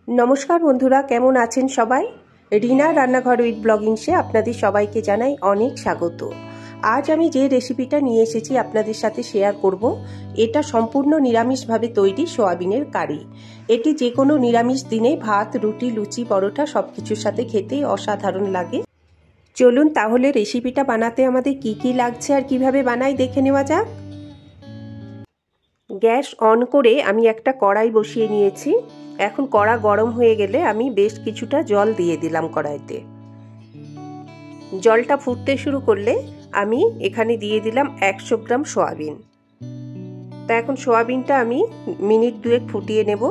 नमस्कार बंधुरा केमन आছেন सबाई रीना रान्नाघर उइथ ब्लगिंग्से आपनादेर सबाइके जानाई अनेक स्वागत। आज आमी जे रेसिपिटा निये एसेछि आपनादेर साथे शेयर करब एटा सम्पूर्ण निरामिष भावे तैरी सोयाबिनेर कारी। एटी जे कोनो निरामिष दिने भात रुटी लुचि परोटा सबकिछुर साथे खेते असाधारण लागे। चलुन ताहले रेसिपिटा बानाते आमादेर की की लागछे आर किभाबे बानाई देखे नेওয়া যাক। गैस अन करे आमी एकटा कड़ाई बसिए निয়েছি। এখন কড়া গরম হয়ে গেলে আমি বেশ কিছুটা জল দিয়ে দিলাম কড়াইতে। জলটা ফুটতে শুরু করলে আমি এখানে দিয়ে দিলাম 100 গ্রাম সয়াবিন। তা এখন সয়াবিনটা আমি মিনিট দুয়েক ফুটিয়ে নেব।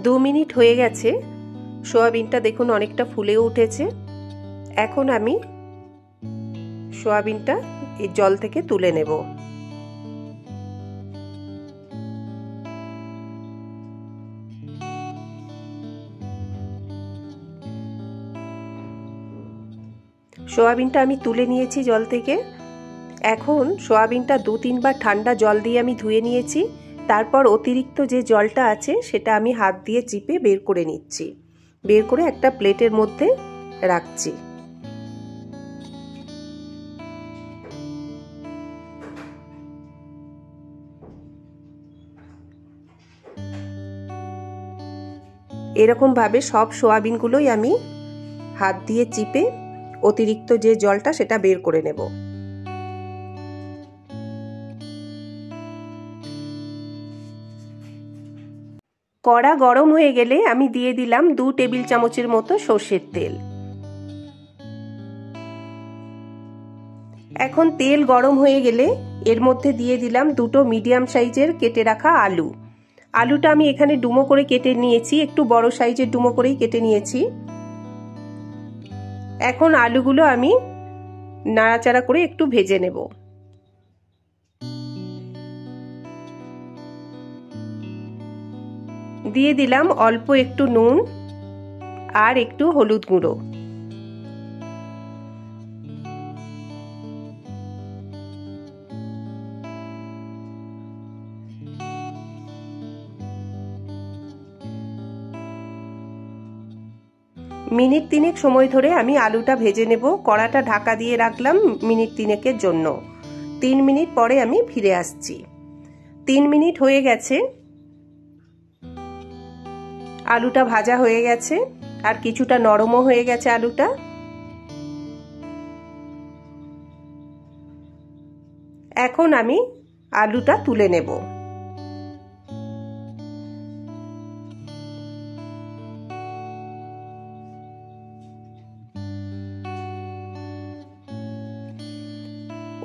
দু মিনিট হয়ে গেছে, সয়াবিনটা দেখুন অনেকটা ফুলেও উঠেছে। এখন আমি সোয়াবিনটা এই জল থেকে তুলে নেব। সোয়াবিনটা আমি তুলে নিয়েছি জল থেকে। এখন সোয়াবিনটা 2-3 বার ঠান্ডা জল দিয়ে আমি ধুয়ে নিয়েছি। তারপর অতিরিক্ত যে জলটা আছে সেটা আমি হাত দিয়ে চিপে বের করে নিচ্ছি। বের করে একটা প্লেটের মধ্যে রাখছি। এরকম ভাবে সব সোয়াবিনগুলোই আমি হাত দিয়ে চিপে অতিরিক্ত যে জলটা সেটা বের করে নেব। কড়া গরম হয়ে গেলে আমি দিয়ে দিলাম 2 টেবিল চামচের মতো সরষের তেল। এখন তেল গরম হয়ে গেলে এর মধ্যে দিয়ে দিলাম দুটো মিডিয়াম সাইজের কেটে রাখা আলু। আলুটা আমি এখানে ডুমো করে কেটে নিয়েছি, একটু বড় সাইজের ডুমো করেই কেটে নিয়েছি। এখন আলুগুলো আমি নাড়াচাড়া করে একটু ভেজে নেব। দিয়ে দিলাম অল্প একটু নুন আর একটু হলুদ গুঁড়ো। মিনিট 3 সময় ধরে আমি আলুটা ভেজে নেব। কড়াটা ঢাকা দিয়ে রাখলাম মিনিট 3 জন্য। 3 মিনিট পরে আমি ফিরে আসছি। 3 মিনিট হয়ে গেছে, আলুটা ভাজা হয়ে গেছে আর কিছুটা নরমও হয়ে গেছে আলুটা। এখন আমি আলুটা তুলে নেব।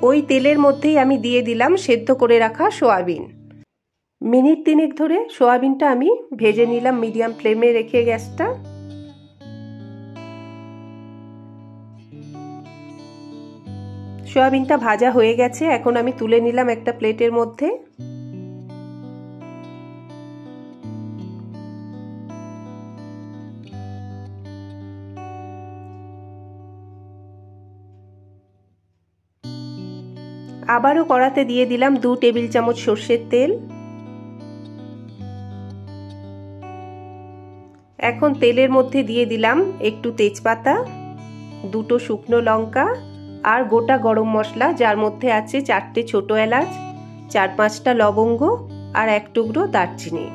ওই তেলের মধ্যেই আমি দিয়ে দিলাম সেদ্ধ করে রাখা সোয়াবিন। মিনিট 3 ধরে সোয়াবিনটা আমি ভেজে নিলাম মিডিয়াম ফ্লেমে রেখে গ্যাসটা। সোয়াবিনটা ভাজা হয়ে গেছে, এখন আমি তুলে নিলাম একটা প্লেটের মধ্যে। আবারও কড়াতে দিয়ে দিলাম 2 টেবিল চামচ সরষের তেল। এখন তেলের মধ্যে দিয়ে দিলাম একটু তেজপাতা, দুটো শুকনো লঙ্কা আর গোটা গরম মশলা, যার মধ্যে আছে 4টে ছোট এলাচ, 4-5টা লবঙ্গ আর 1 টুকরো দারচিনি।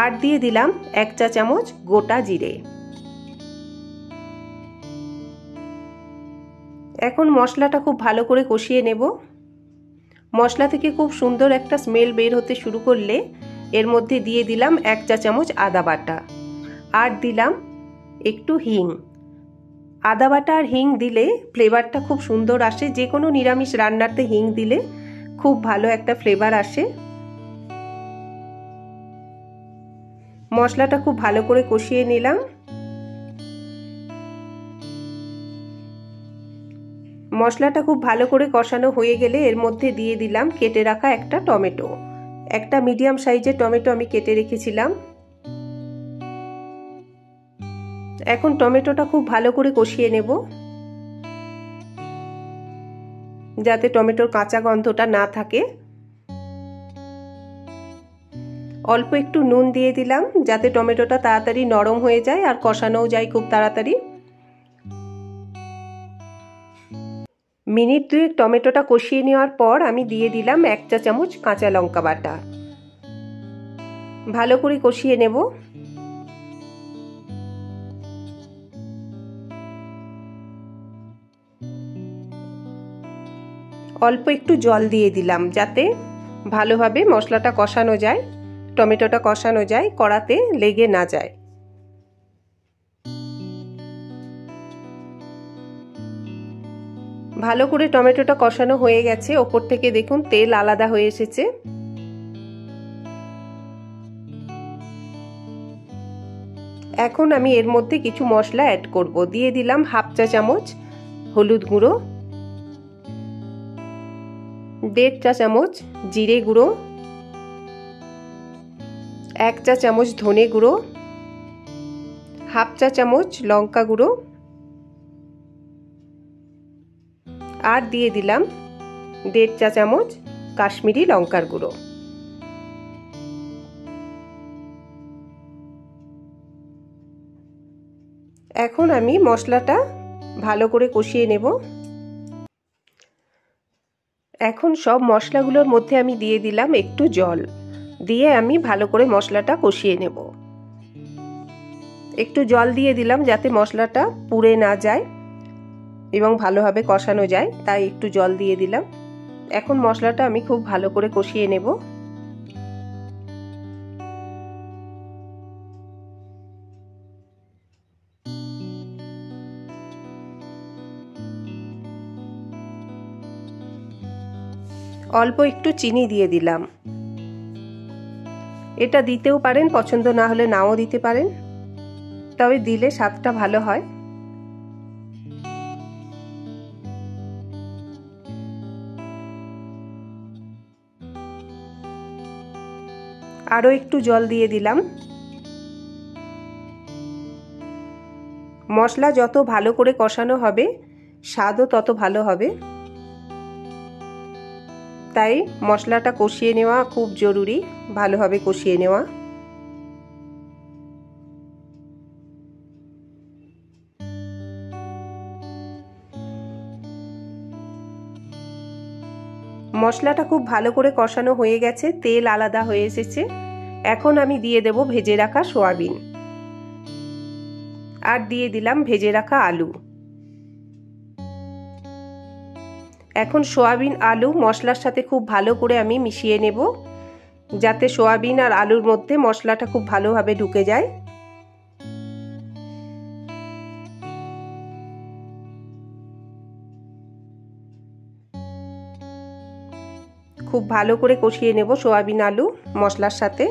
আর দিয়ে দিলাম 1 চা চামচ গোটা জিরে। এখন মশলাটা খুব ভালো করে কষিয়ে নেব। মশলা থেকে খুব সুন্দর একটা স্মেল বের হতে শুরু করলে এর মধ্যে দিয়ে দিলাম 1 চা চামচ আদা বাটা আর দিলাম একটু হিং। আদা বাটা আর হিং দিলে ফ্লেভারটা খুব সুন্দর আসে। যে কোনো নিরামিষ রান্নাতে হিং দিলে খুব ভালো একটা ফ্লেভার আসে। মশলাটা খুব ভালো করে কষিয়ে নিলাম। মশলাটা খুব ভালো করে কষানো হয়ে গেলে এর মধ্যে দিয়ে দিলাম কেটে রাখা একটা টমেটো। একটা মিডিয়াম সাইজের টমেটো আমি কেটে রেখেছিলাম। এখন টমেটোটা খুব ভালো করে কষিয়ে নেব, যাতে টমেটোর কাঁচা গন্ধটা না থাকে। অল্প একটু নুন দিয়ে দিলাম, যাতে টমেটোটা তাড়াতাড়ি নরম হয়ে যায় আর কষানোও যায় খুব তাড়াতাড়ি। মিনিট দুয়েক টমেটোটা কষিয়ে নেওয়ার পর আমি দিয়ে দিলাম 1 চা চামচ কাঁচা লঙ্কা বাটা। ভালো করে কষিয়ে নেব। অল্প একটু জল দিয়ে দিলাম, যাতে ভালোভাবে মশলাটা কষানো যায়, টমেটোটা কষানো যায়, কড়াতে লেগে না যায়। ভালো করে টমেটোটা কষানো হয়ে গেছে, ওপর থেকে দেখুন তেল আলাদা হয়ে এসেছে। এখন আমি এর মধ্যে কিছু মশলা অ্যাড করব। দিয়ে দিলাম 1/2 চা চামচ হলুদ গুঁড়ো, 1.5 চা চামচ জিরে গুঁড়ো, 1 চা চামচ ধনে গুঁড়ো, 1/2 চা চামচ লঙ্কা গুঁড়ো, আর দিয়ে দিলাম 1.5 চা চামচ কাশ্মীরি লঙ্কার গুঁড়ো। এখন আমি মশলাটা ভালো করে কষিয়ে নেব। এখন সব মশলাগুলোর মধ্যে আমি দিয়ে দিলাম একটু জল, দিয়ে আমি ভালো করে মশলাটা কষিয়ে নেব। একটু জল দিয়ে দিলাম যাতে মশলাটা পুড়ে না যায় এবং ভালোভাবে কষানো যায়, তাই একটু জল দিয়ে দিলাম। এখন মশলাটা আমি খুব ভালো করে কষিয়ে নেব। অল্প একটু চিনি দিয়ে দিলাম, এটা দিতেও পারেন, পছন্দ না হলে নাও দিতে পারেন, তবে দিলে স্বাদটা ভালো হয়। আরও একটু জল দিয়ে দিলাম। মশলা যত ভালো করে কষানো হবে স্বাদও তত ভালো হবে, তাই মশলাটা কষিয়ে নেওয়া খুব জরুরি, ভালোভাবে কষিয়ে নেওয়া। মশলাটা খুব ভালো করে কষানো হয়ে গেছে, তেল আলাদা হয়ে এসেছে। এখন আমি দিয়ে দেব ভেজে রাখা সয়াবিন, আর দিয়ে দিলাম ভেজে রাখা আলু। এখন সয়াবিন আলু মশলার সাথে খুব ভালো করে আমি মিশিয়ে নেব, যাতে সয়াবিন আর আলুর মধ্যে মশলাটা খুব ভালোভাবে ঢুকে যায়। খুব ভালো করে কষিয়ে নেব সয়াবিন আলু মশলার সাথে।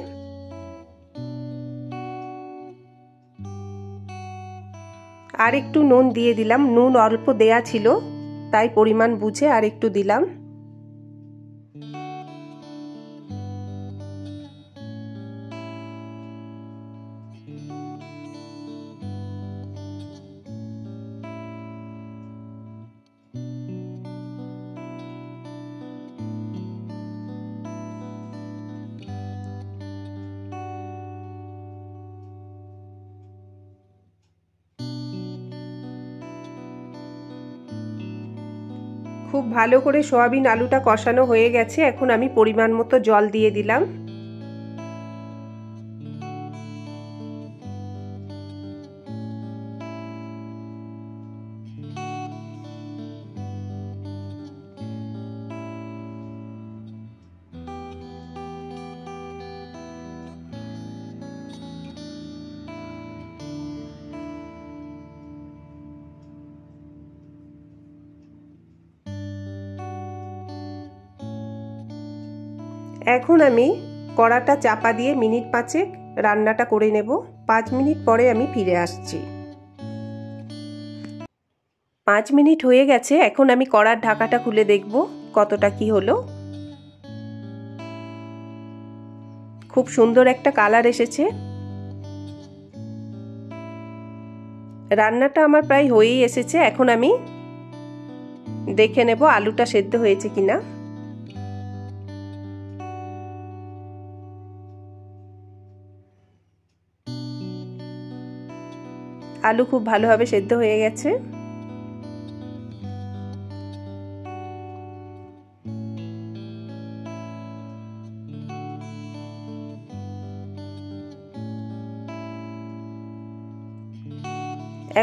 আর একটু নুন দিয়ে দিলাম, নুন অল্প দেয়া ছিল, তাই পরিমাণ বুঝে আর একটু দিলাম। খুব ভালো করে সয়াবিন আলুটা কষানো হয়ে গেছে, এখন আমি পরিমাণ মতো জল দিয়ে দিলাম। এখন আমি কড়াটা চাপা দিয়ে মিনিট 5 রান্নাটা করে নেব। 5 মিনিট পরে আমি ফিরে আসছি। 5 মিনিট হয়ে গেছে, এখন আমি কড়ার ঢাকাটা খুলে দেখব কতটা কি হলো। খুব সুন্দর একটা কালার এসেছে। রান্নাটা আমার প্রায় হয়েই এসেছে। এখন আমি দেখে নেব আলুটা সেদ্ধ হয়েছে কিনা। আলু খুব ভালোভাবে সেদ্ধ হয়ে গেছে।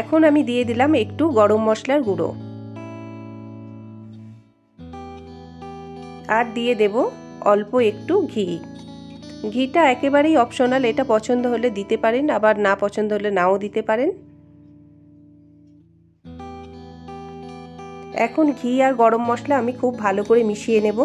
এখন আমি দিয়ে দিলাম একটু গরম মশলার গুঁড়ো আর দিয়ে দেব অল্প একটু ঘি। ঘিটা একেবারেই অপশনাল, এটা পছন্দ হলে দিতে পারেন, আবার না পছন্দ হলে নাও দিতে পারেন। এখন ঘি আর গরম মশলা আমি খুব ভালো করে মিশিয়ে নেব।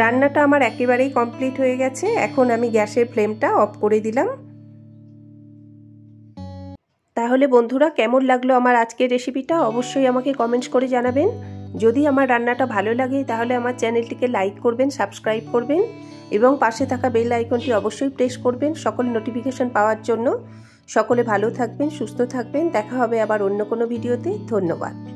রান্নাটা আমার একেবারেই কমপ্লিট হয়ে গেছে। এখন আমি গ্যাসের ফ্লেমটা অফ করে দিলাম। তাহলে বন্ধুরা, কেমন লাগলো আমার আজকের রেসিপিটা অবশ্যই আমাকে কমেন্টস করে জানাবেন। যদি আমার রান্নাটা ভালো লাগে তাহলে আমার চ্যানেলটিকে লাইক করবেন, সাবস্ক্রাইব করবেন এবং পাশে থাকা বেল আইকনটি অবশ্যই প্রেস করবেন সকল নোটিফিকেশন পাওয়ার জন্য। সকলে ভালো থাকবেন, সুস্থ থাকবেন। দেখা হবে আবার অন্য কোনো ভিডিওতে। ধন্যবাদ।